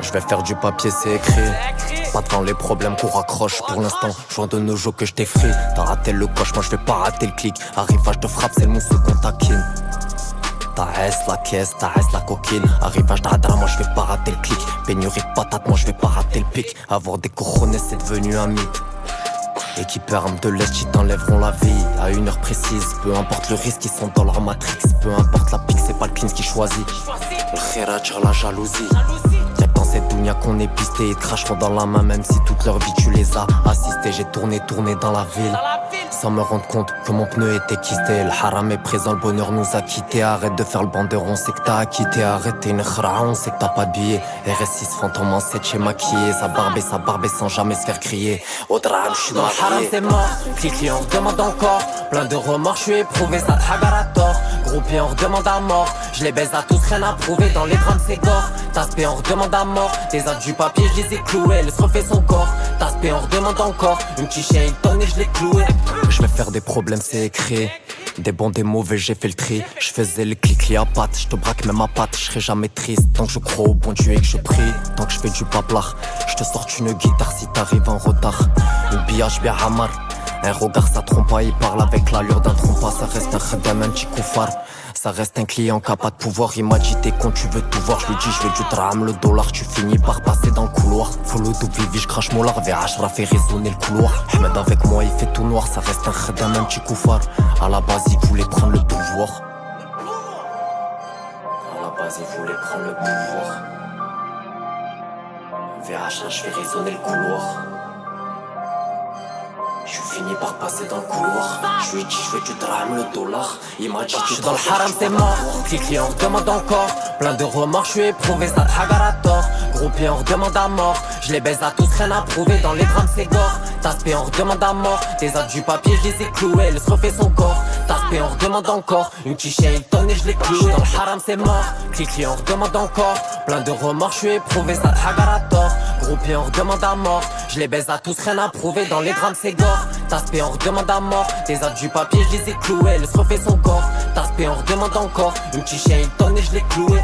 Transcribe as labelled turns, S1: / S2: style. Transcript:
S1: Je vais faire du papier, c'est écrit. Pas devant les problèmes qu'on raccroche. Pour l'instant, joint de nos jeux que je t'effraie. T'as raté le coche, moi je vais pas rater le clic. Arrivage de frappe, c'est le monstre qu'on taquine. T'as la caisse, t'as la coquine. Arrivage d'radar, moi je vais pas rater le clic. Pénurie de patates, moi je vais pas rater le pic. Avoir des cojones, c'est devenu un mythe. Équipe arme de l'Est, ils t'enlèveront la vie à une heure précise. Peu importe le risque, ils sont dans leur matrix. Peu importe la pique, c'est pas le clean qui choisit. Le khéra tire la jalousie. Y'a que dans cette dunya qu'on est pisté. Ils te cracheront dans la main même si toute leur vie tu les as assistés. J'ai tourné dans la ville sans me rendre compte que mon pneu était quisté. Le haram est présent, le bonheur nous a quittés. Arrête de faire le bandeur, on sait que t'as acquitté. Arrête, t'es une khra, on sait que t'as pas de billet. RS6 fantôme en 7 chez maquillé. Sa barbe et sans jamais se faire crier. Au drame, j'suis dans le haram, c'est mort. Cliquez, on redemande encore. Plein de remords, j'suis éprouvé, ça te à tort. Groupé, on redemande à mort. Je les baise à tous, rien à prouver. Dans les drames, c'est gore. Taspé, on redemande à mort. Des actes du papier, je les ai cloués. Elle se refait son corps. Taspé, on redemande encore. Une petite chien, il tonne et je l'ai cloué. Je vais faire des problèmes, c'est écrit. Des bons, des mauvais, j'ai fait le tri. Je faisais le clic à patte. Je te braque même à patte, je serai jamais triste. Tant que je crois au bon Dieu et que je prie. Tant que je fais du paplard. Je te sors une guitare si t'arrives en retard. Une billage bien hamar. Un regard ça trompe pas, il parle avec l'allure d'un trompa. Ça reste un khadam, un petit koufar. Ça reste un client qui a pas de pouvoir. Il m'a dit t'es con, tu veux tout voir. Je lui dis je veux du drame, le dollar. Tu finis par passer dans le couloir. Follow double vivi, je crache mon lard. VH fait résonner le couloir. Ahmed avec moi il fait tout noir. Ça reste un khadam, un petit koufar. À la base il voulait prendre le pouvoir. À la base il voulait prendre le pouvoir. VH fait résonner le couloir. Je finis par passer dans le couloir. Je lui dis je veux du drame, le dollar. Il m'a dit tu suis dans le haram, c'est mort. Cliquez, on redemande encore. Plein de remords, je suis éprouvé, ça te à tort. Groupé, on redemande à mort. Je les baise à tous, rien à prouver. Dans les drames, c'est gore. Taspé, on redemande à mort. Des actes du papier, je les ai cloués. Elle se refait son corps. Taspé, on redemande encore. Une petite chien, il tonne et je l'ai cloué. Dans le haram, c'est mort. Cliquez, on redemande encore. Plein de remords, je suis éprouvé, ça te à tort. Groupé, on redemande à mort. Je les baise à tous, rien à prouver. Dans les drames, c'est gore. Taspé, on redemande à mort. Des actes du papier, je les ai cloués. Elle se refait son corps. Taspé, on redemande encore. Une petite chien, il tonne et je l'ai cloué.